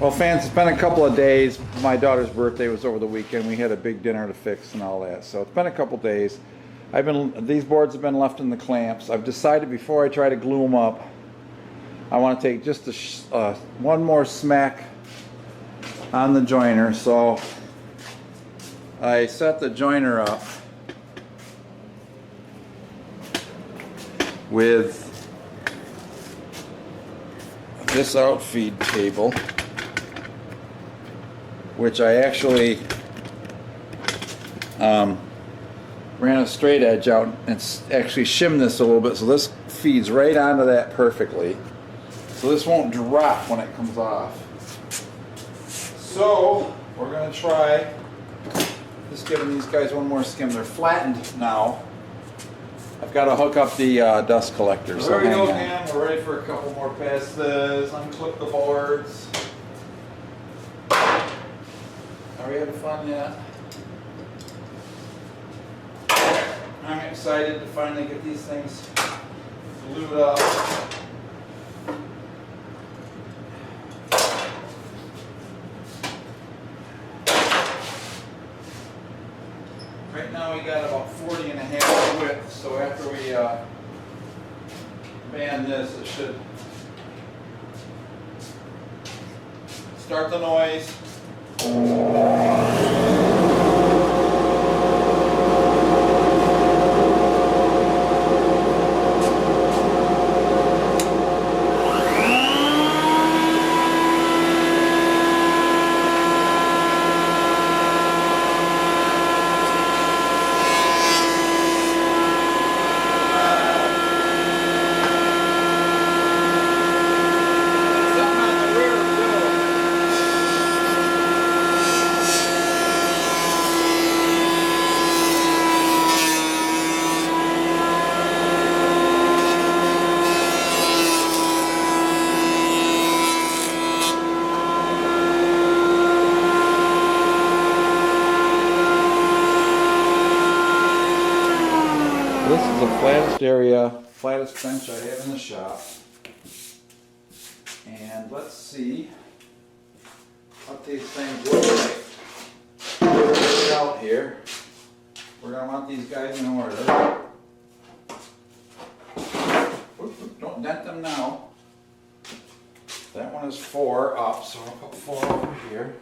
Well, fans, it's been a couple of days. My daughter's birthday was over the weekend. We had a big dinner to fix and all that. So it's been a couple days. These boards have been left in the clamps. I've decided before I try to glue them up, I want to take just one more smack on the joiner. So I set the joiner up with this outfeed table, which I actually ran a straight edge out and actually shimmed this a little bit, so this feeds right onto that perfectly. So this won't drop when it comes off. So we're going to try just giving these guys one more skim. They're flattened now. I've got to hook up the dust collector. So there we go again. We're ready for a couple more passes. Unclip the boards. Are we having fun yet? I'm excited to finally get these things glued up. Right now we got about 40.5 width, so after we band this, it should start the noise. This is the flattest bench I have in the shop. And let's see what these things look like. Out here. We're going to want these guys in order. Oops, don't dent them now. That one is 4 up, so I'll put 4 over here.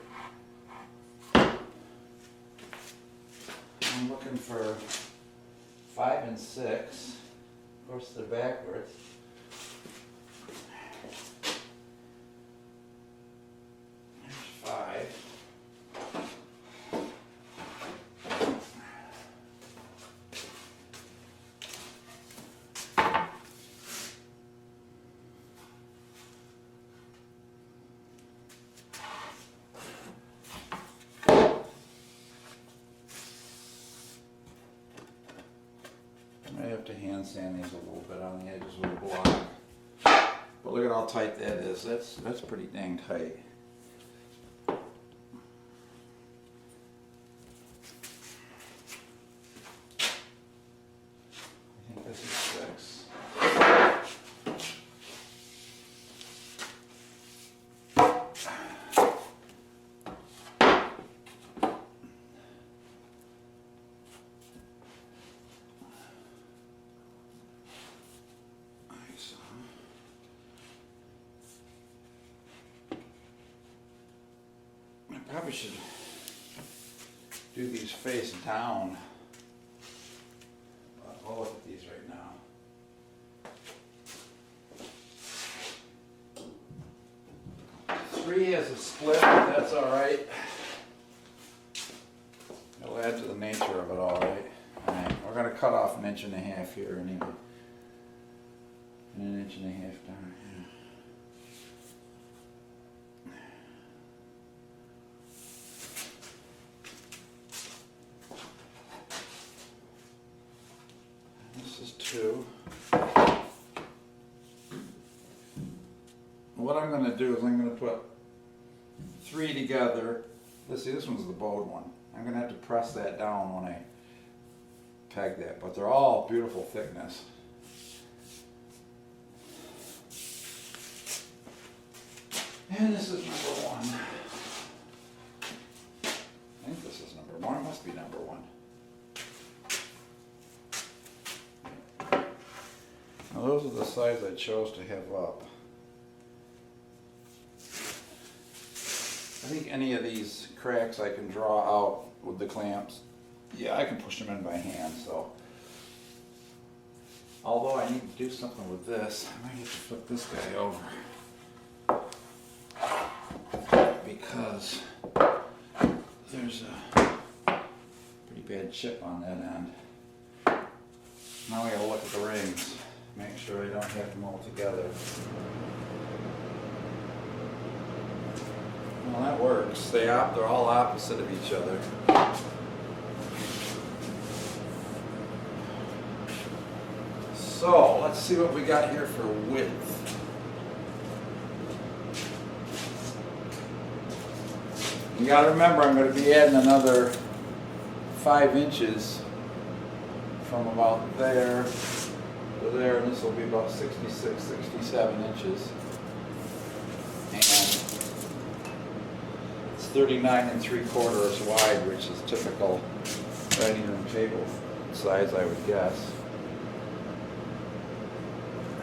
I'm looking for 5 and 6. Of course, they're backwards. There's 5. I have to hand sand these a little bit on the edges with a block. But look at how tight that is. That's pretty dang tight. I think this is 6. I probably should do these face down. I'll look at these right now. Three has a split, but that's all right. It'll add to the nature of it all, right? All right, we're going to cut off 1.5 inches here anyway. And 1.5 inches down here. This is 2. What I'm going to do is I'm going to put 3 together. Let's see, this one's the bowed one. I'm going to have to press that down when I peg that, but they're all beautiful thickness. And this is number 1. I think this is number 1. It must be number 1. Now those are the sides I chose to have up. I think any of these cracks I can draw out with the clamps. Yeah, I can push them in by hand, so. Although I need to do something with this, I might have to flip this guy over. Because there's a pretty bad chip on that end. Now I gotta look at the rings, make sure I don't have them all together. Well, that works. They're all opposite of each other. So let's see what we got here for width. You got to remember, I'm going to be adding another 5 inches from about there to there, and this will be about 66, 67 inches. And it's 39 3/4 wide, which is typical dining room table size, I would guess.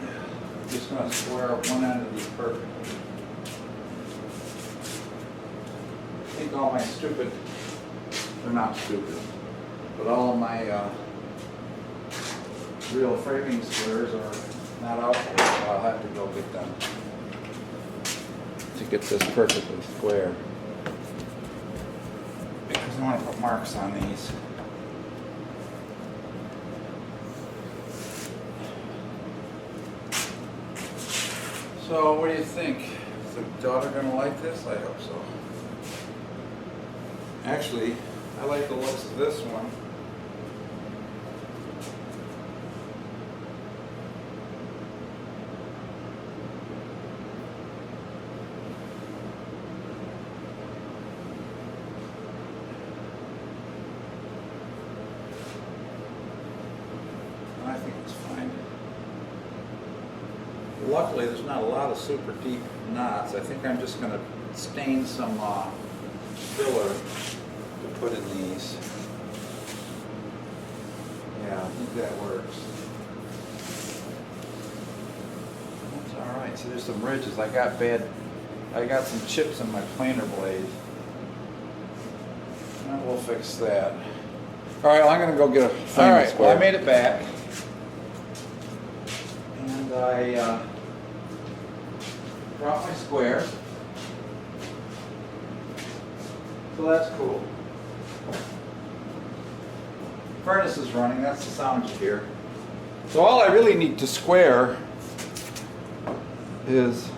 I'm just going to square up one end of these perfectly. I think all my stupid, they're not stupid, but all of my real framing squares are not out there, so I'll have to go get them to get this perfectly square. Because I want to put marks on these. So what do you think? Is the daughter going to like this? I hope so. Actually, I like the looks of this one. I think it's fine. Luckily, there's not a lot of super deep knots. I think I'm just going to stain some filler to put in these. Yeah, I think that works. That's all right. So there's some ridges. I got some chips in my planer blade. And we'll fix that. All right, well, I'm going to go get a framing. All right, well, I made it back. And I brought my square. So that's cool. Furnace is running, that's the sound you hear. So all I really need to square is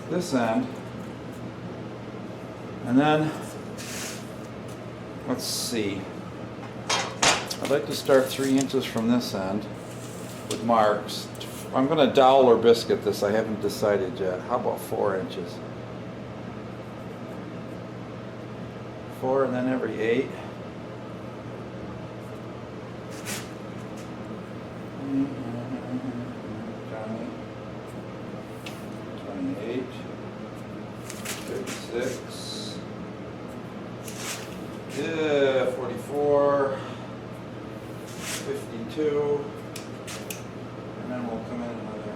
this end. And then, let's see. I'd like to start 3 inches from this end with marks. I'm going to dowel or biscuit this, I haven't decided yet. How about 4 inches? 4 and then every 8. 28, 36, 44, 52, and then we'll come in another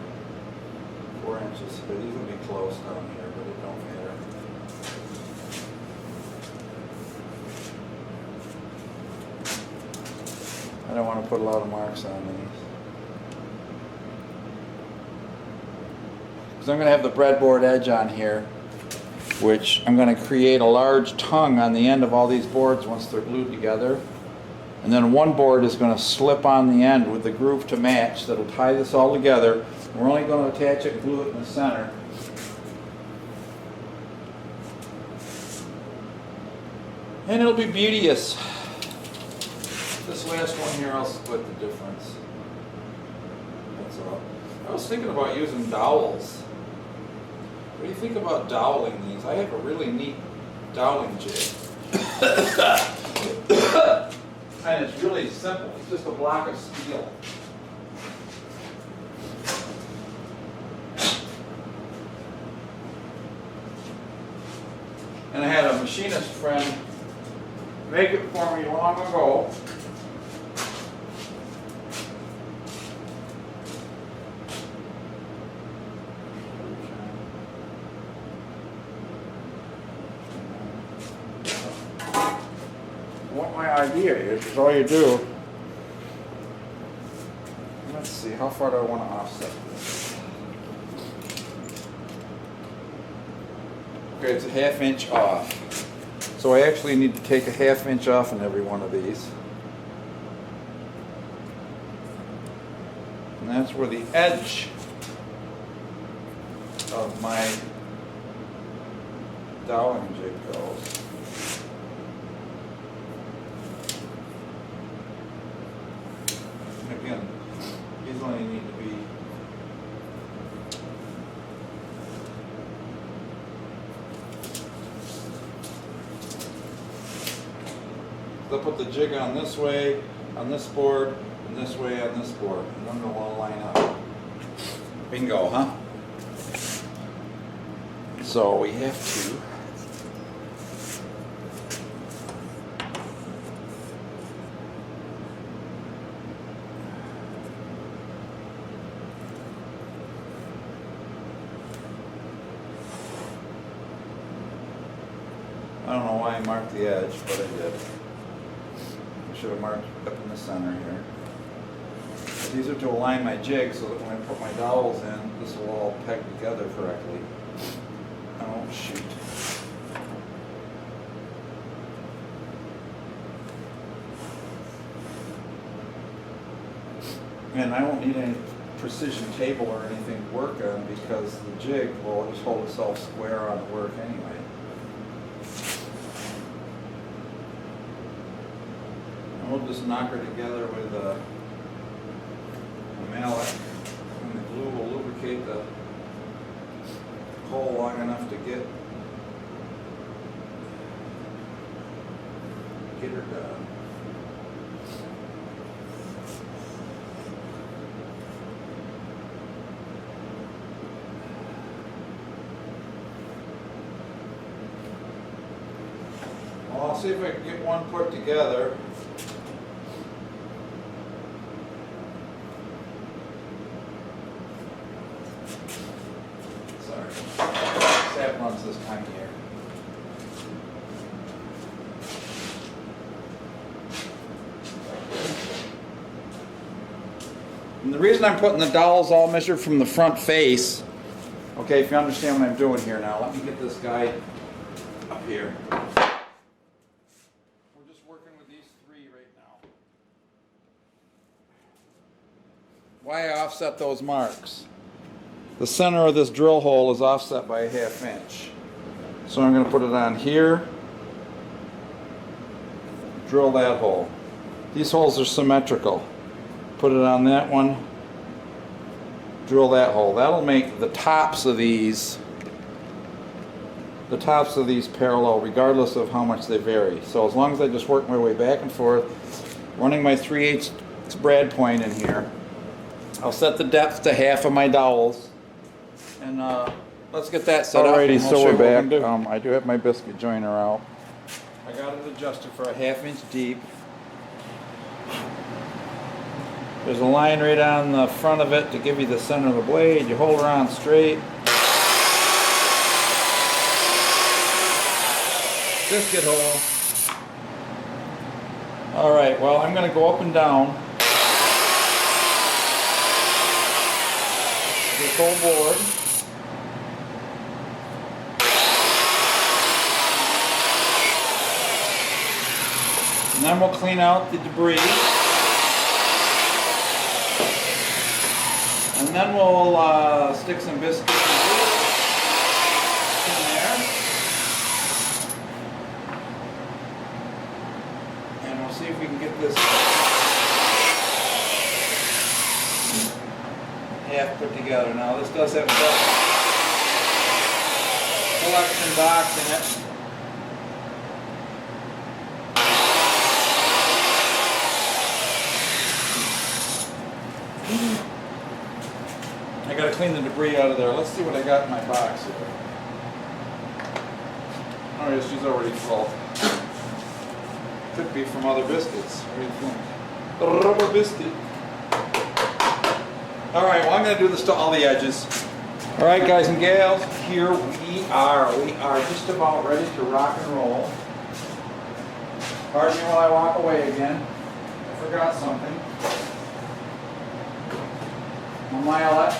4 inches. But these will be close down here, but it don't matter. I don't want to put a lot of marks on these. Because I'm going to have the breadboard edge on here, which I'm going to create a large tongue on the end of all these boards once they're glued together. And then one board is going to slip on the end with the groove to match that'll tie this all together. We're only going to attach it and glue it in the center. And it'll be beauteous. This last one here, I'll split the difference. That's all. I was thinking about using dowels. What do you think about doweling these? I have a really neat doweling jig. And it's really simple. It's just a block of steel. machinist friend make it for me long ago. What my idea is all you do, let's see, how far do I want to offset this? Okay, it's a 1/2 inch off. So I actually need to take a 1/2 inch off in every one of these. And that's where the edge of my doweling jig goes. Again, these only need to be they'll put the jig on this way, on this board, and this way on this board, and then they'll all line up. Bingo, huh? So we have to I don't know why I marked the edge, but I did. I should have marked up in the center here. These are to align my jig so that when I put my dowels in, this will all peg together correctly. Oh, shoot. And I won't need any precision table or anything to work on because the jig will just hold itself square on the work anyway. We'll just knock her together with a mallet, and the glue will lubricate the hole long enough to get her done. Well, I'll see if I can get one put together. Runs this time of year. And the reason I'm putting the dowels all measured from the front face, okay, if you understand what I'm doing here now, let me get this guy up here. We're just working with these three right now. Why I offset those marks? The center of this drill hole is offset by a 1/2 inch. So I'm going to put it on here, drill that hole. These holes are symmetrical. Put it on that one, drill that hole. That'll make the tops of these parallel regardless of how much they vary. So as long as I just work my way back and forth, running my 3/8 brad point in here, I'll set the depth to 1/2 of my dowels. And let's get that set up. Alrighty, so we're back. I do have my biscuit joiner out. I got it adjusted for a 1/2 inch deep. There's a line right on the front of it to give you the center of the blade. You hold her on straight. Biscuit hole. Alright, well I'm going to go up and down this whole board. And then we'll clean out the debris. And then we'll stick some biscuits in there. And we'll see if we can get this half put together. Now this does have a collection box in it. I gotta clean the debris out of there. Let's see what I got in my box here. Oh yes, she's already full. Could be from other biscuits. What do you think? A rubber biscuit. All right, well I'm going to do this to all the edges. All right, guys and gals, here we are. We are just about ready to rock and roll. Pardon me while I walk away again. I forgot something. My mallet.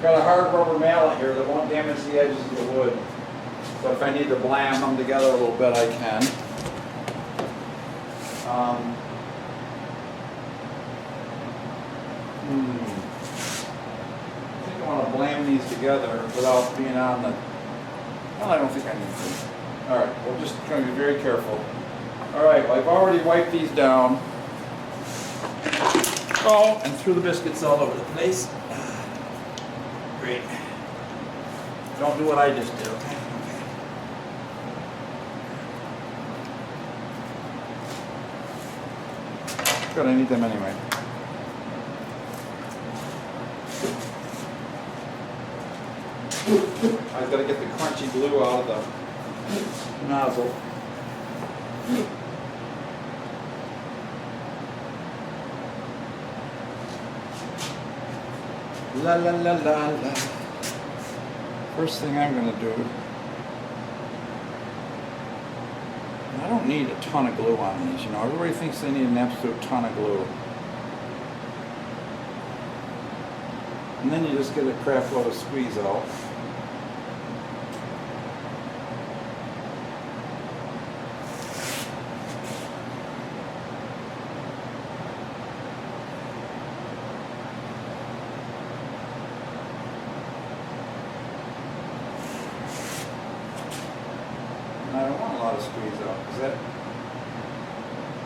Got a hard rubber mallet here that won't damage the edges of the wood. So if I need to blam them together a little bit, I can. I think I want to blam these together without being on the... Well, I don't think I need to. All right, we're just going to be very careful. All right, well, I've already wiped these down. Oh, and threw the biscuits all over the place. Great. Don't do what I just did, okay? Good, I need them anyway. I've got to get the crunchy glue out of the nozzle. La la la la la. First thing I'm going to do, I don't need a ton of glue on these, you know. Everybody thinks they need an absolute ton of glue. And then you just get a crap load of squeeze out. I don't want a lot of squeeze out because that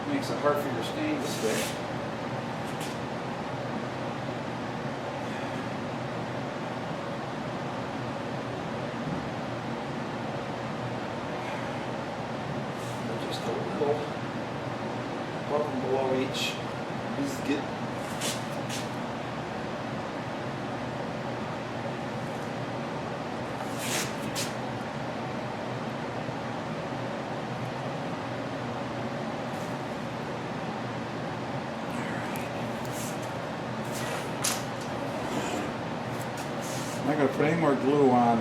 makes it hard for your stain to stick. Just a little above and below each biscuit. I'm not going to put any more glue on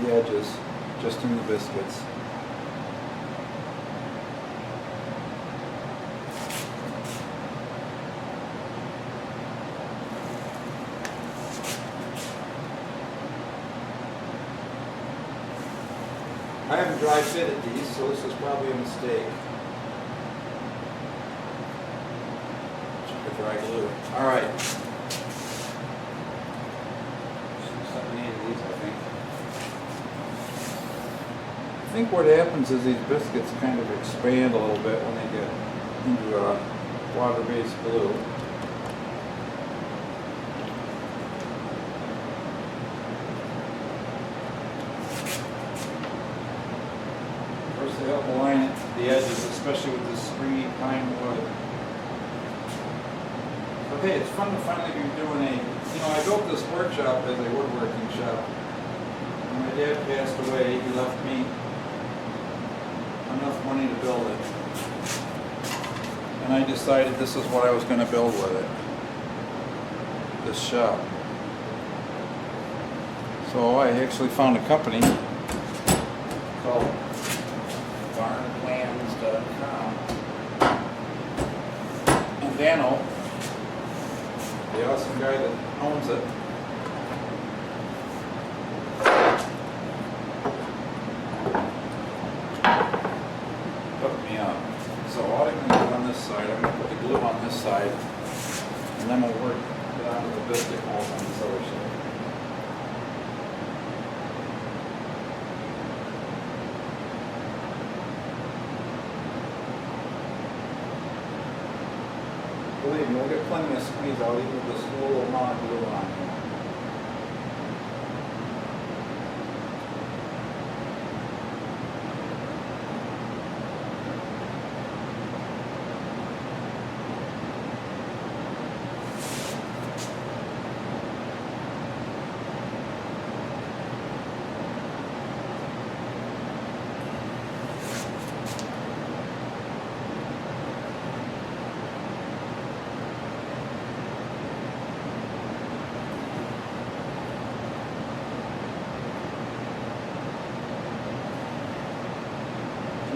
the edges, just in the biscuits. I haven't dry fitted these, so this is probably a mistake. Check the dry glue. All right. I think what happens is these biscuits kind of expand a little bit when they get into a water-based glue. First they help align it to the edges, especially with this springy pine wood. But hey, it's fun to finally be doing a, you know, I built this workshop as a woodworking shop. When my dad passed away, he left me enough money to build it. And I decided this is what I was going to build with it. This shop. So I actually found a company called barnplans.com. And Dano, the awesome guy that owns it, so all I'm going to do on this side, I'm going to put the glue on this side, and then we'll work it onto the biscuit mold on this other side. Believe me, we'll get plenty of squeeze out even with this little amount of glue on here.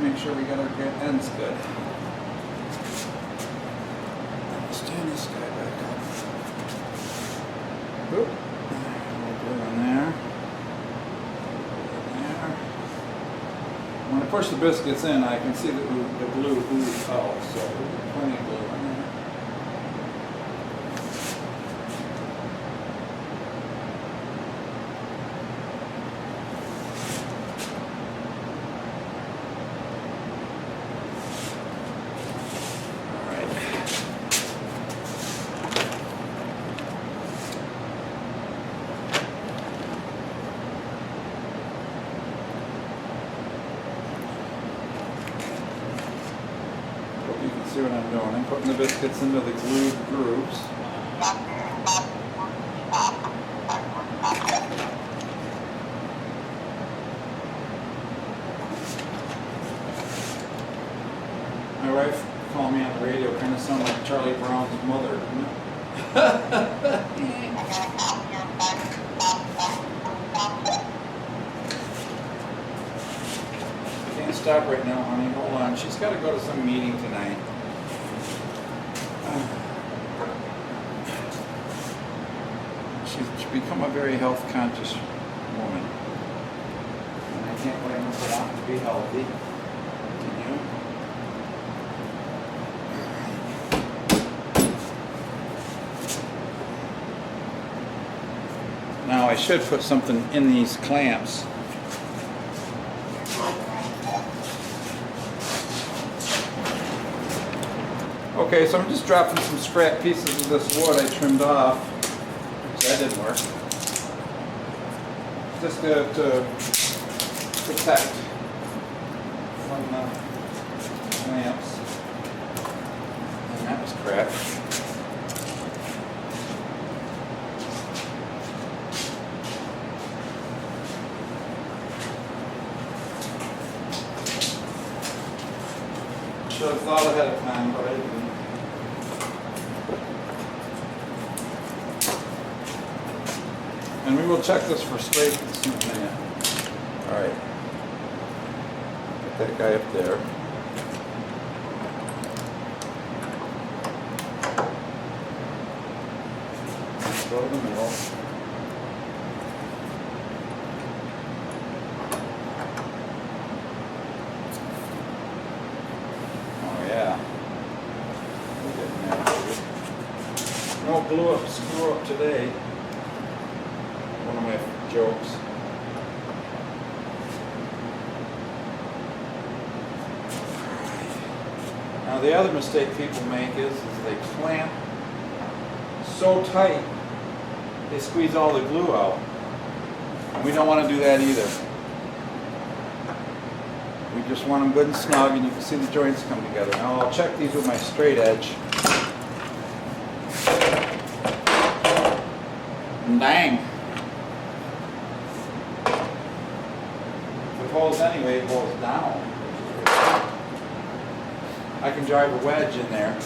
make sure we got our ends good. Stand this guy back up. Oop. We'll glue in there. There. When I push the biscuits in, I can see the glue ooze out, so plenty of glue in there. You can see what I'm doing. I'm putting the biscuits into the glued grooves. My wife called me on the radio, kind of sounded like Charlie Brown's mother, didn't it? Can't stop right now, honey. Hold on. She's got to go to some meeting tonight. She's become a very health conscious woman. And I can't blame her for wanting to be healthy. Continue. Now I should put something in these clamps. Okay, so I'm just dropping some scrap pieces of this wood I trimmed off. That didn't work. Just to protect from the lamps. And that was crap. Should have thought ahead of time, but I didn't. And we will check this for straightness in a minute. Alright. Get that guy up there. Go to the middle. Oh yeah. We're getting there, baby. No glue up, screw up today. One of my jokes. Now the other mistake people make is they clamp so tight they squeeze all the glue out. We don't want to do that either. We just want them good and snug, and you can see the joints come together. Now I'll check these with my straight edge. And dang! If it holds anyway, it holds down. I can drive a wedge in there.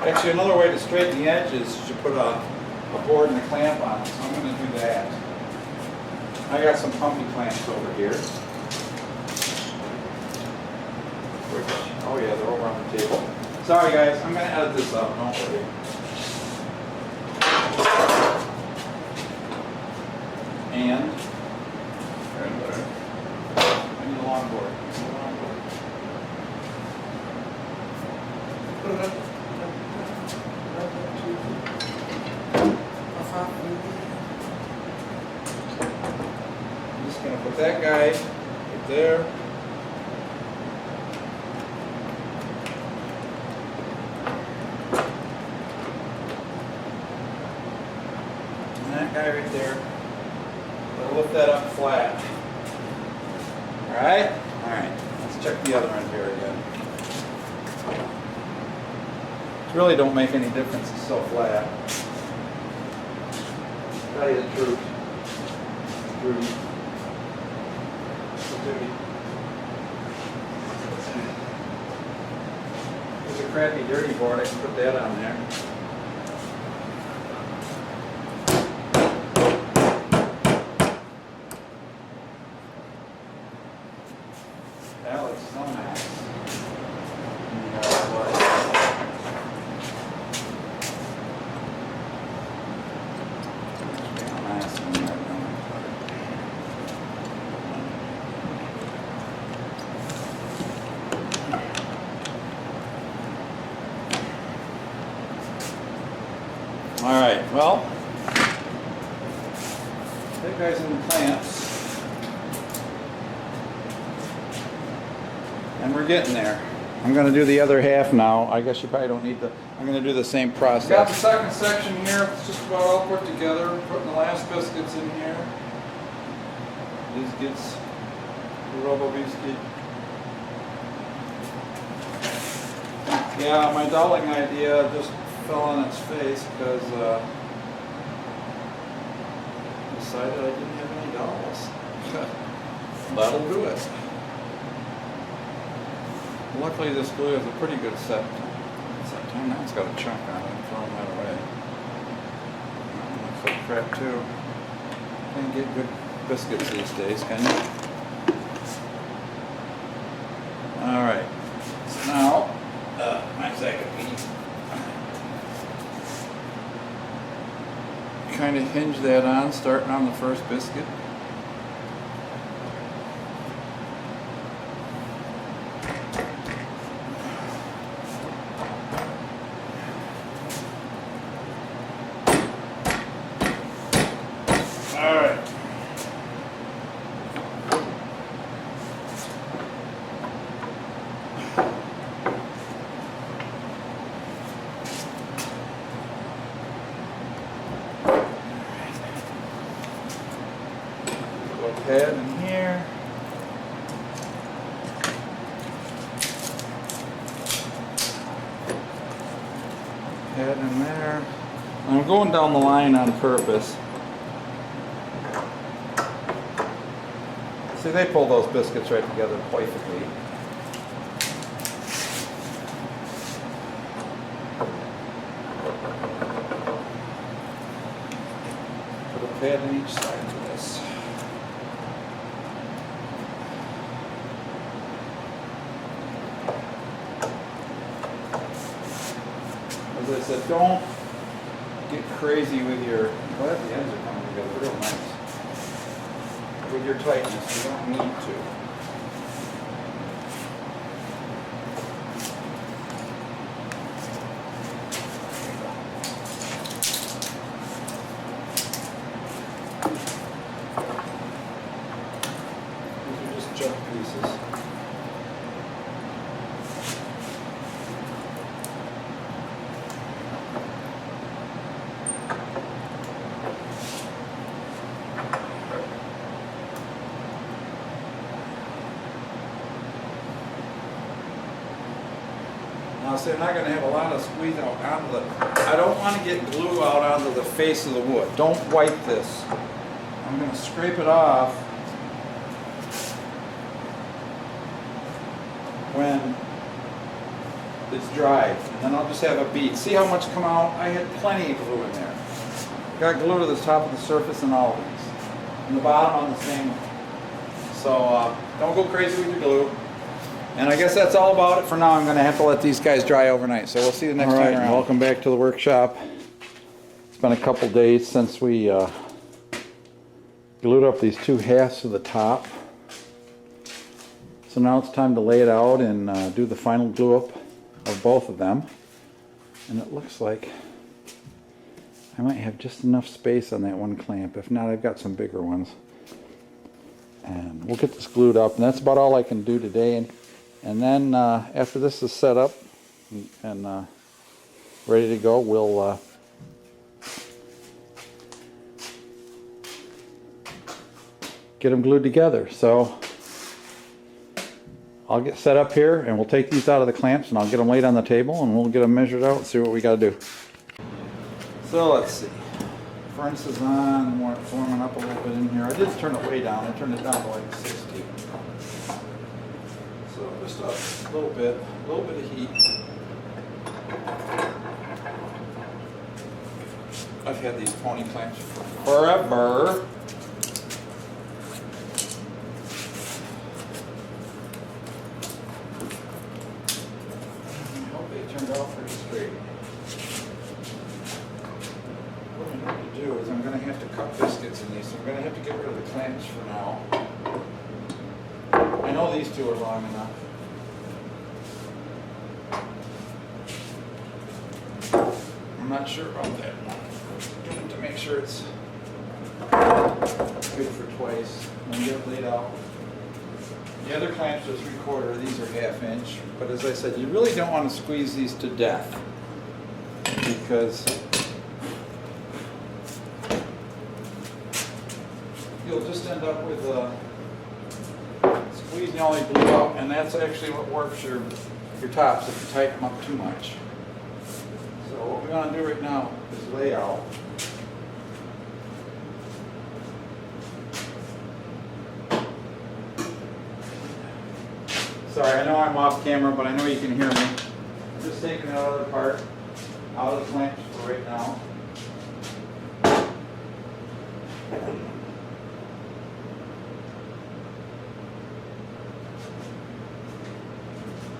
Actually, another way to straighten the edges is to put a board and a clamp on it, so I'm going to do that. I got some pumpy clamps over here. Oh yeah, they're over on the table. Sorry guys, I'm going to edit this up, don't worry. And there. I need a longboard. I'm just going to put that guy right there. And that guy right there. I'll lift that up flat. Alright? Alright. Let's check the other end here again. It really don't make any difference, it's so flat. Tell you the truth. There's a crappy dirty board, I can put that on there. Well, that guy's in the clamps. And we're getting there. I'm going to do the other half now. I guess you probably don't need the... I'm going to do the same process. Got the second section here. It's just about all put together. Putting the last biscuits in here. Biscuits. The robo biscuit. Yeah, my doweling idea just fell on its face because decided I didn't have any dowels. That'll do it. Luckily this glue has a pretty good set time. Now it's got a chunk on it. I'm throwing that away. That looks like crap too. Can't get good biscuits these days, can you? Alright. So now, my second piece. Kind of hinge that on, starting on the first biscuit. Pad in here. Pad in there. I'm going down the line on purpose. See, they pull those biscuits right together perfectly. Put a pad on each side of this. As I said, don't get crazy with your, I'm glad the ends are coming together real nice. With your tightness, you don't need to. These are just junk pieces. Now see, I'm not going to have a lot of squeeze out onto the, I don't want to get glue out onto the face of the wood. Don't wipe this. I'm going to scrape it off when it's dry. And then I'll just have a bead. See how much come out? I had plenty of glue in there. Got glue to the top of the surface and all of these. And the bottom on the same. So don't go crazy with your glue. And I guess that's all about it for now. I'm going to have to let these guys dry overnight. So we'll see you next time around. Welcome back to the workshop. It's been a couple days since we glued up these two halves of the top. So now it's time to lay it out and do the final glue up of both of them. And it looks like I might have just enough space on that one clamp. If not, I've got some bigger ones. And we'll get this glued up. And that's about all I can do today. And then after this is set up and ready to go, we'll get them glued together. So I'll get set up here and we'll take these out of the clamps and I'll get them laid on the table and we'll get them measured out and see what we got to do. So let's see. Furnace is on, warming up a little bit in here. I did turn it way down. I turned it down to like 60. So just a little bit of heat. I've had these pony clamps for forever. I hope they turned out pretty straight. What I need to do is I'm going to have to cut biscuits in these, so I'm going to have to get rid of the clamps for now. I know these two are long enough. I'm not sure about that one. sure it's good for twice and get it laid out. The other clamps are 3/4, these are 1/2 inch. But as I said, you really don't want to squeeze these to death because you'll just end up with squeezing all the glue out, and that's actually what warps your tops if you tighten them up too much. So what we want to do right now is lay out. Sorry, I know I'm off camera, but I know you can hear me. I'm just taking that other part out of the clamps for right now.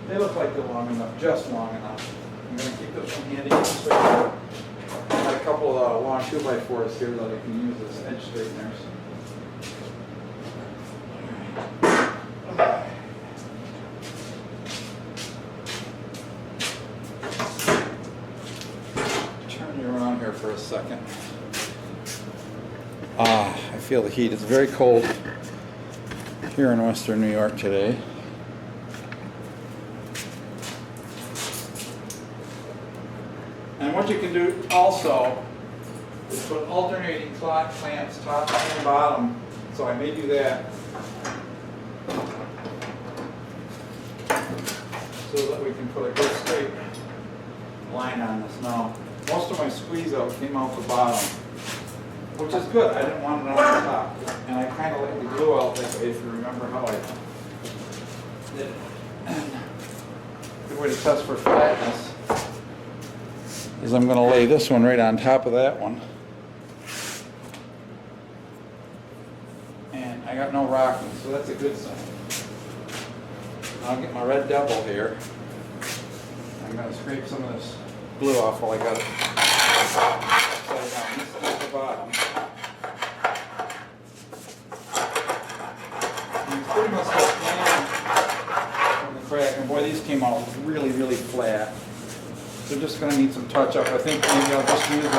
They look like they're long enough, just long enough. I'm going to keep this one handy. I got a couple of long 2x4s here that I can use as edge straighteners. Turn you around here for a second. I feel the heat. It's very cold here in Western New York today. And what you can do also is put alternating clamps top and bottom. So I may do that so that we can put a good straight line on this. Now, most of my squeeze out came out the bottom, which is good. I didn't want it on the top. And I kind of like the glue out that way if you remember how I did it. And a good way to test for flatness is I'm going to lay this one right on top of that one. And I got no rocking, so that's a good sign. I'll get my red devil here. I'm going to scrape some of this glue off while I got it upside down. This is the bottom. And it's pretty much like from the crack. And boy, these came out really, really flat. They're just going to need some touch up. I think maybe I'll just use a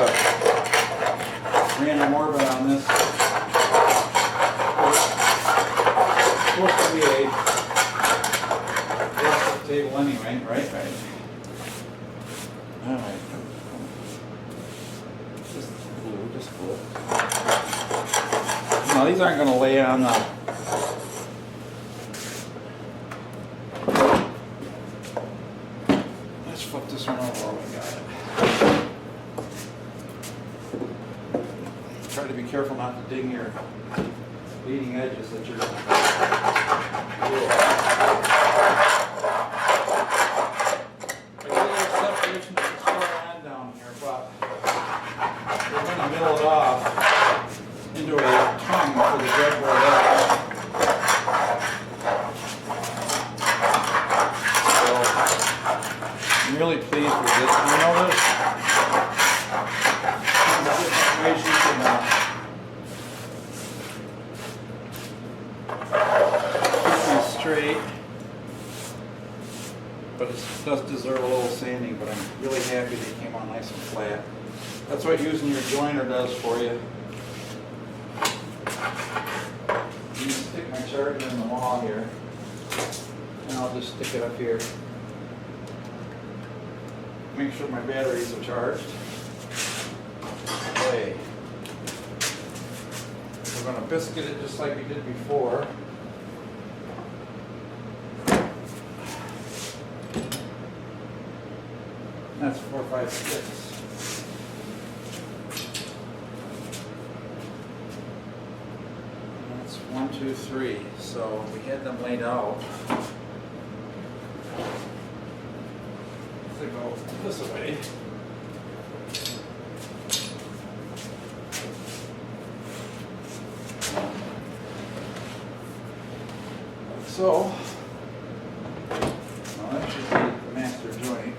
random orbit on this. It's supposed to be a plastic table anyway, right? Right. All right. Just glue. Now these aren't going to lay on the. Let's flip this one over while we got it. Try to be careful not to ding your leading edges that you're doing. I got a little separation at the far end down here, but we're going to mill it off into a tongue for the breadboard edge. I'm really pleased with this. You know this? Different ways you can keep these straight, but it does deserve a little sanding, but I'm really happy they came out nice and flat. That's what using your joiner does for you. You can stick my charger in the wall here, and I'll just stick it up here. Make sure my batteries are charged. Okay. We're going to biscuit it just like we did before. That's 4, 5, 6. And that's 1, 2, 3. So we had them laid out. To go this way. So, well, that should be the master joint.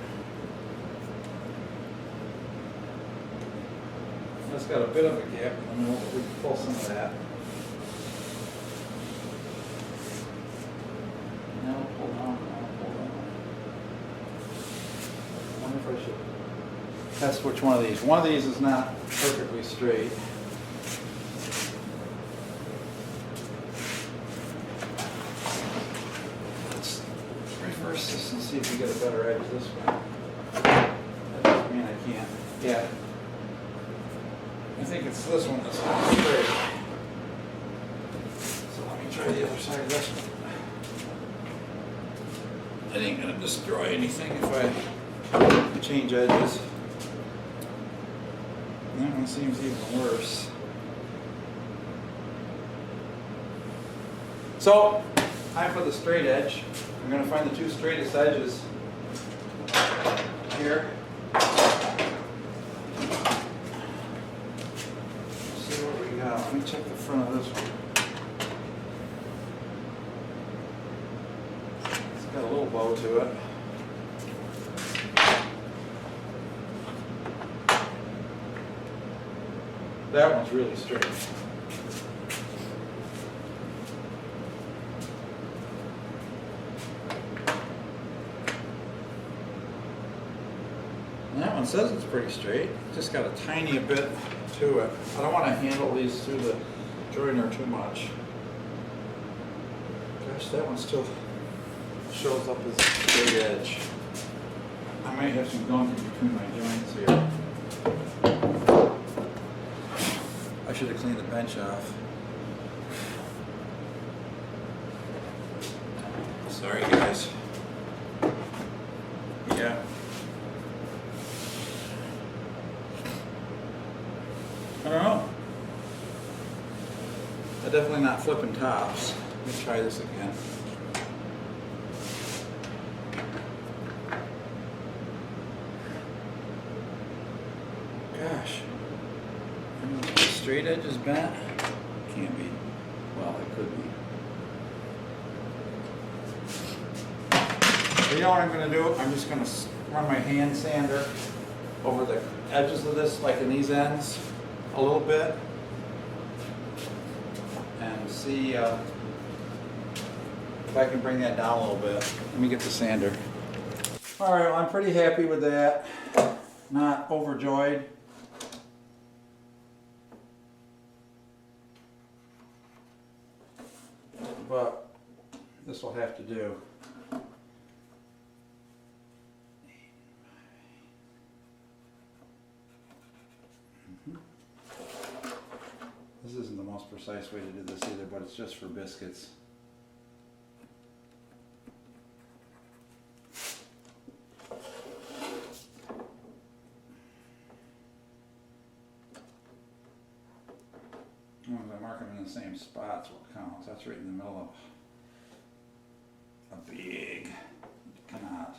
That's got a bit of a gap, and we can pull some of that. Now pull down, now pull down. I wonder if I should test which one of these. One of these is not perfectly straight. Let's reverse this and see if we get a better edge this way. That doesn't mean I can't. Yeah. I think it's this one that's not straight. So let me try the other side of this one. It ain't gonna destroy anything if I change edges. That one seems even worse. So, time for the straight edge. I'm gonna find the two straightest edges here. See what we got. Let me check the front of this one. Got a little bow to it. That one's really straight. And that one says it's pretty straight. Just got a tiny bit to it. I don't want to handle these through the joiner too much. Gosh, that one still shows up as a straight edge. I might have some gunk in between my joints here. I should have cleaned the bench off. Sorry guys. Yeah. I don't know. I'm definitely not flipping tops. Let me try this again. Gosh, the straight edge is bent? Can't be. Well, it could be. So you know what I'm going to do? I'm just going to run my hand sander over the edges of this, like in these ends, a little bit, and see if I can bring that down a little bit. Let me get the sander. All right, well, I'm pretty happy with that. Not overjoyed. But this will have to do. This isn't the most precise way to do this either, but it's just for biscuits. As long as I mark them in the same spots, what counts. That's right in the middle of a big knot.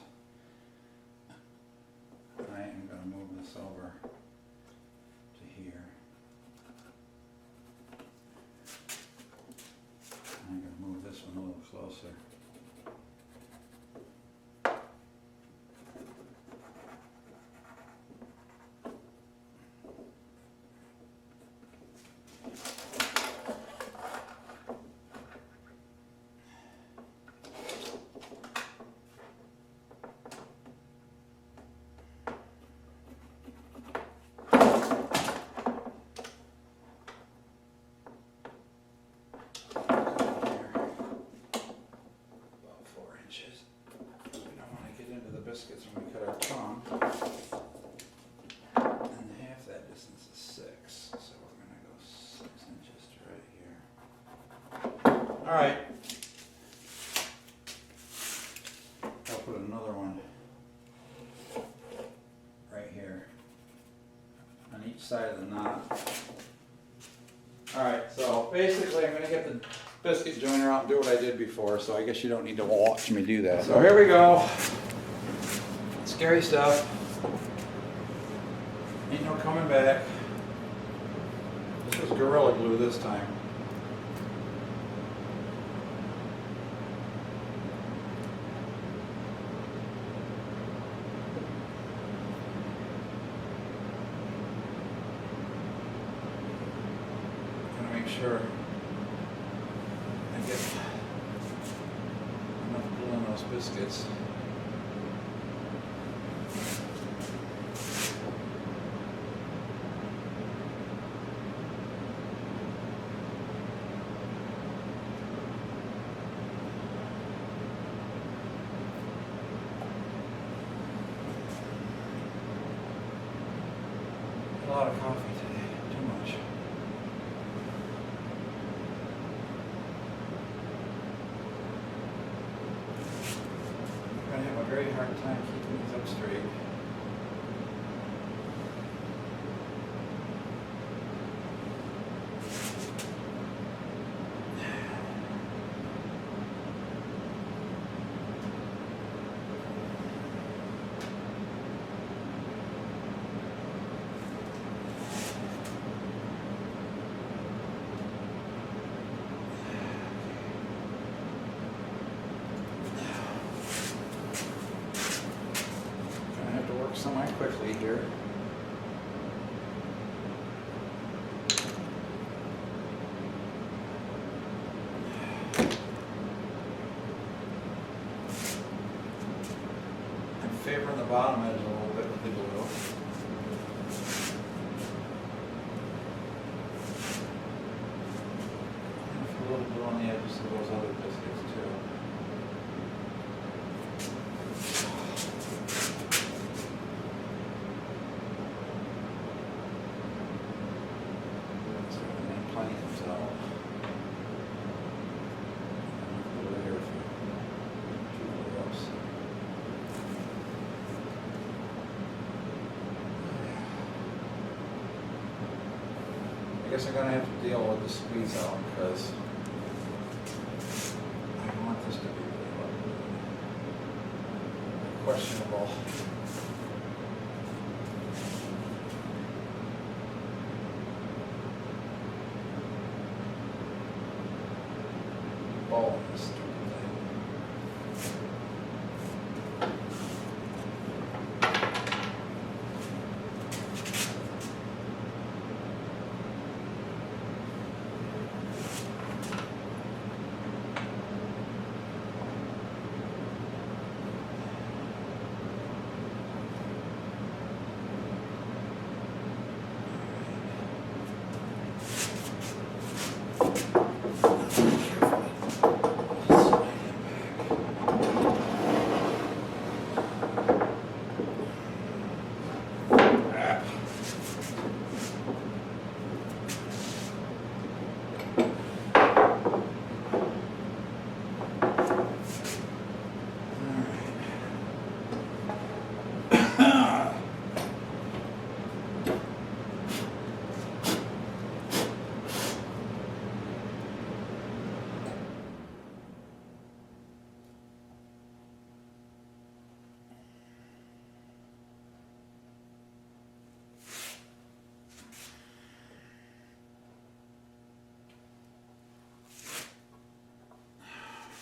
I am going to move this over to here. I'm going to move this one a little closer. Biscuits when we cut our tongue, and half that distance is 6, so we're going to go 6 inches to right here. All right, I'll put another one right here on each side of the knot. All right, so basically I'm going to get the biscuit joiner out and do what I did before, so I guess you don't need to watch me do that. So here we go. Scary stuff. Ain't no coming back. This was Gorilla Glue this time. Gonna make sure I get enough glue on those biscuits. lot of coffee today, too much. I'm going to have a very hard time keeping these up straight. Semi-quickly here. I'm favoring the bottom edge a little bit with the glue. A little glue on the edges of those other biscuits too. I guess I'm going to have to deal with the squeeze out because I don't want this to be questionable. Oh, this stupid thing.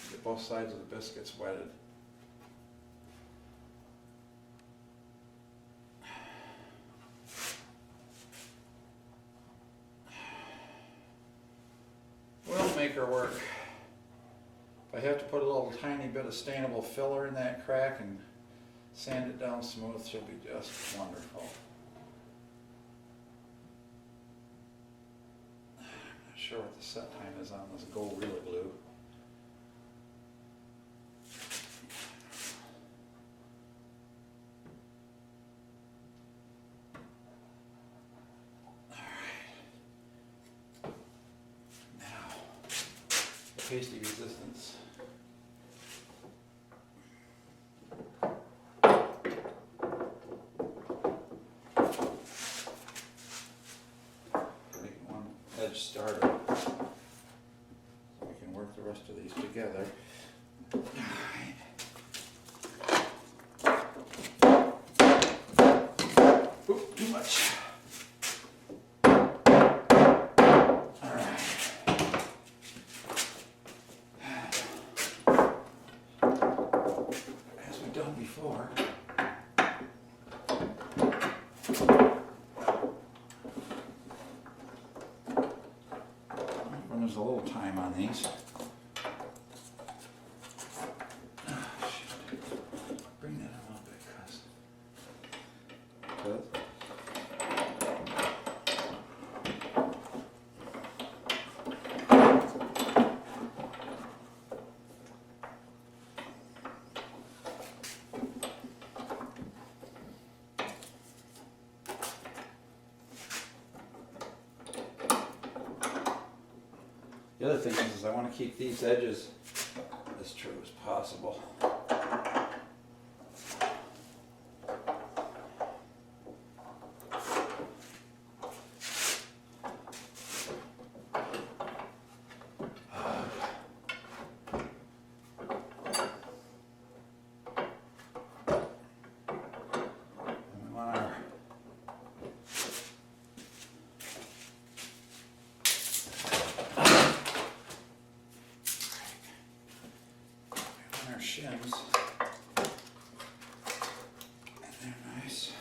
Get both sides of the biscuits wetted. Will make her work. If I have to put a little tiny bit of stainable filler in that crack and sand it down smooth, she'll be just wonderful. I'm not sure what the set time is on this Gorilla Glue. Pasty resistance. Make one edge starter so we can work the rest of these together. Oop, too much. Before. When there's a little time on these. Bring that a little bit, cuz. The other thing is I want to keep these edges as true as possible. Shims. And they're nice.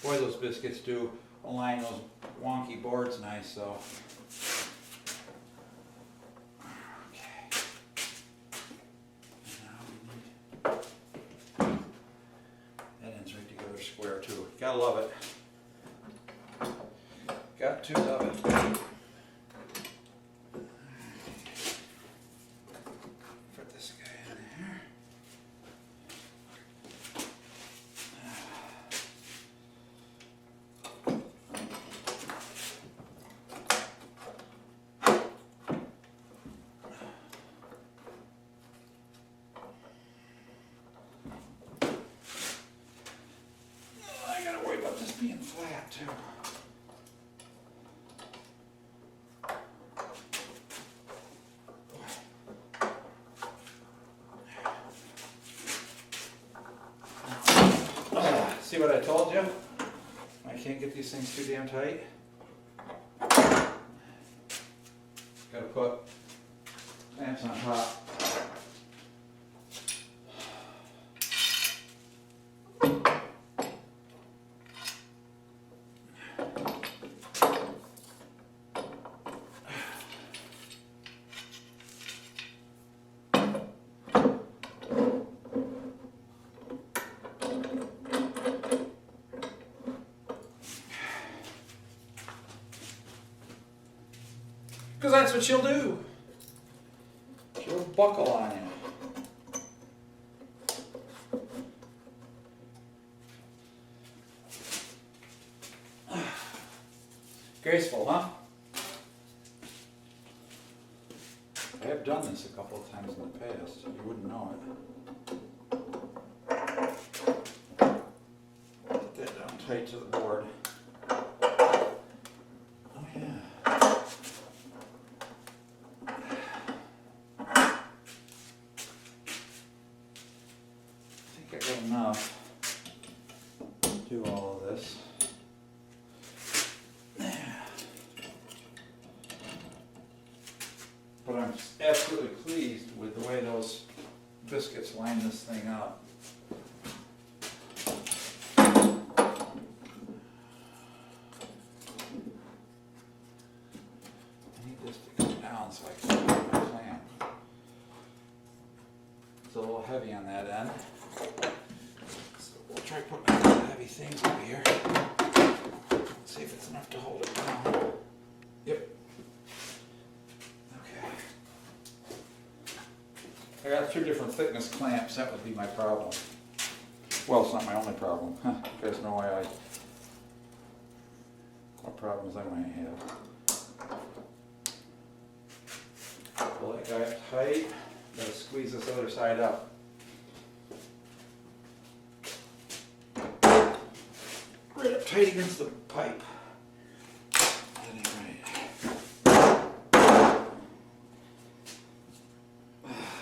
Boy, those biscuits do align those wonky boards nice, so. Square too. Gotta love it. Got to love it. Put this guy in there. Being flat too. See what I told you? I can't get these things too damn tight. Gotta put clamps on top. Because that's what she'll do. She'll buckle on you. Graceful, huh? I have done this a couple of times in the past. You wouldn't know it. Put that down tight to the board. Enough to do all of this. But I'm absolutely pleased with the way those biscuits line this thing up. I need this to come down so I can put my clamp. It's a little heavy on that end. We'll try putting some heavy things over here. Let's see if it's enough to hold it down. Yep. Okay. I got 2 different thickness clamps. That would be my problem. Well, it's not my only problem. You guys know what problems I might have. Pull that guy up tight. Gotta squeeze this other side up. Right up tight against the pipe. That ain't right.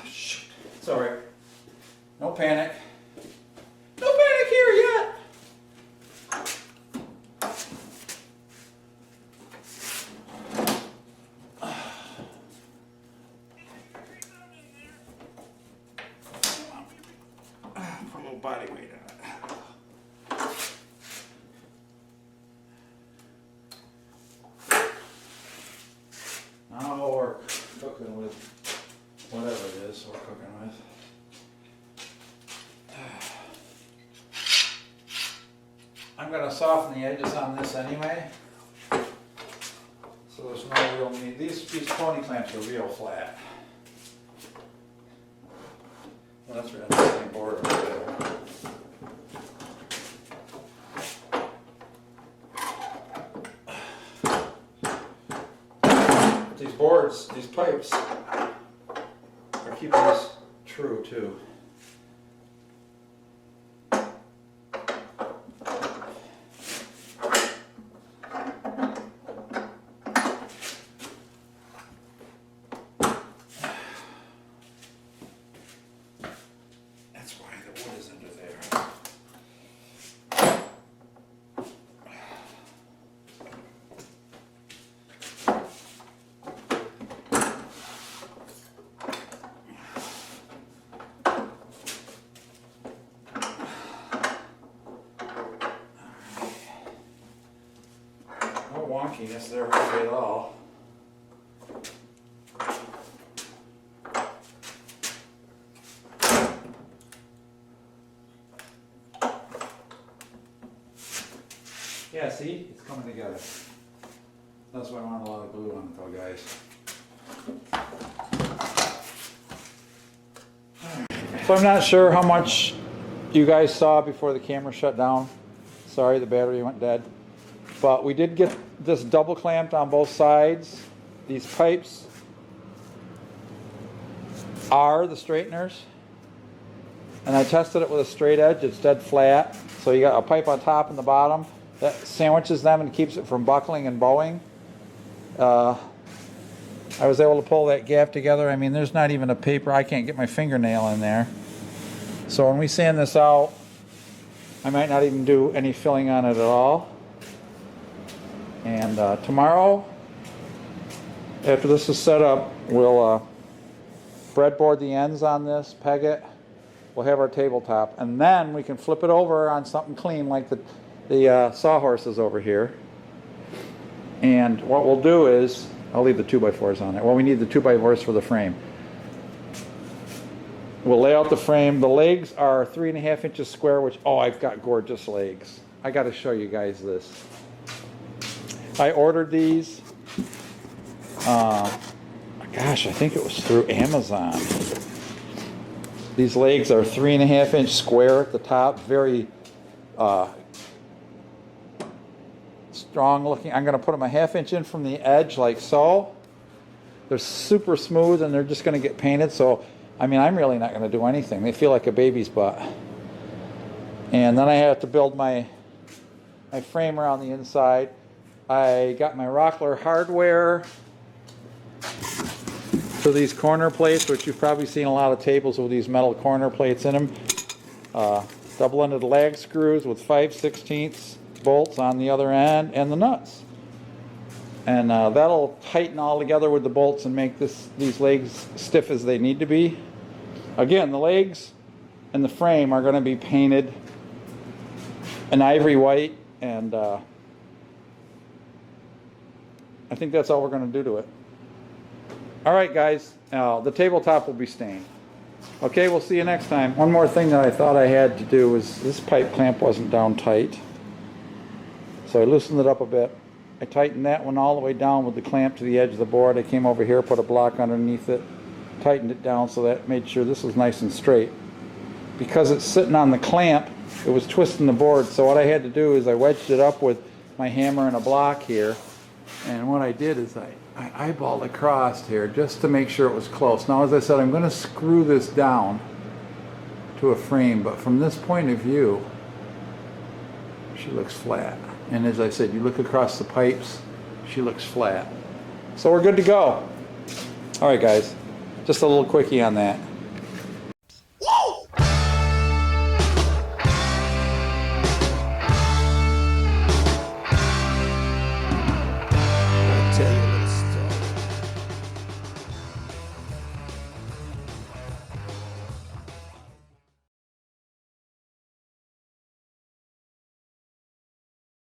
Shit. It's alright. No panic. No panic here yet. Put a little body weight on it. Now we're cooking with whatever it is we're cooking with. I'm going to soften the edges on this anyway. So So there's no real need. These pony clamps are real flat. Well, that's right, that's the same board over there. These boards, these pipes, are keeping this true too. That's why the wood is under there. No wonkiness there really at all. Yeah, see? It's coming together. That's why I want a lot of glue on it though, guys. So I'm not sure how much you guys saw before the camera shut down. Sorry, the battery went dead. But we did get this double clamped on both sides. These pipes are the straighteners. And I tested it with a straight edge. It's dead flat. So you got a pipe on top and the bottom. That sandwiches them and keeps it from buckling and bowing. I was able to pull that gap together. I mean, there's not even a paper. I can't get my fingernail in there. So when we sand this out, I might not even do any filling on it at all. And tomorrow, after this is set up, we'll breadboard the ends on this, peg it. We'll have our tabletop. And then we can flip it over on something clean like the sawhorses over here. And what we'll do is, I'll leave the 2x4s on it. Well, we need the 2x4s for the frame. We'll lay out the frame. The legs are 3.5 inches square, which, oh, I've got gorgeous legs. I got to show you guys this. I ordered these, gosh, I think it was through Amazon. These legs are 3.5 inch square at the top, very strong looking. I'm going to put them a 1/2 inch in from the edge like so. They're super smooth and they're just going to get painted. So, I mean, I'm really not going to do anything. They feel like a baby's butt. And then I have to build my frame around the inside. I got my Rockler hardware for these corner plates, which you've probably seen a lot of tables with these metal corner plates in them. Double-ended lag screws with 5/16 bolts on the other end and the nuts. And that'll tighten all together with the bolts and make these legs stiff as they need to be. Again, the legs and the frame are going to be painted an ivory white, and I think that's all we're going to do to it. All right, guys, the tabletop will be stained. Okay, we'll see you next time. One more thing that I thought I had to do was this pipe clamp wasn't down tight. So I loosened it up a bit. I tightened that one all the way down with the clamp to the edge of the board. I came over here, put a block underneath it, tightened it down so that made sure this was nice and straight. Because it's sitting on the clamp, it was twisting the board. So what I had to do is I wedged it up with my hammer and a block here. And what I did is I eyeballed across here just to make sure it was close. Now, as I said, I'm going to screw this down to a frame, but from this point of view, she looks flat. And as I said, you look across the pipes, she looks flat. So we're good to go. All right, guys, just a little quickie on that.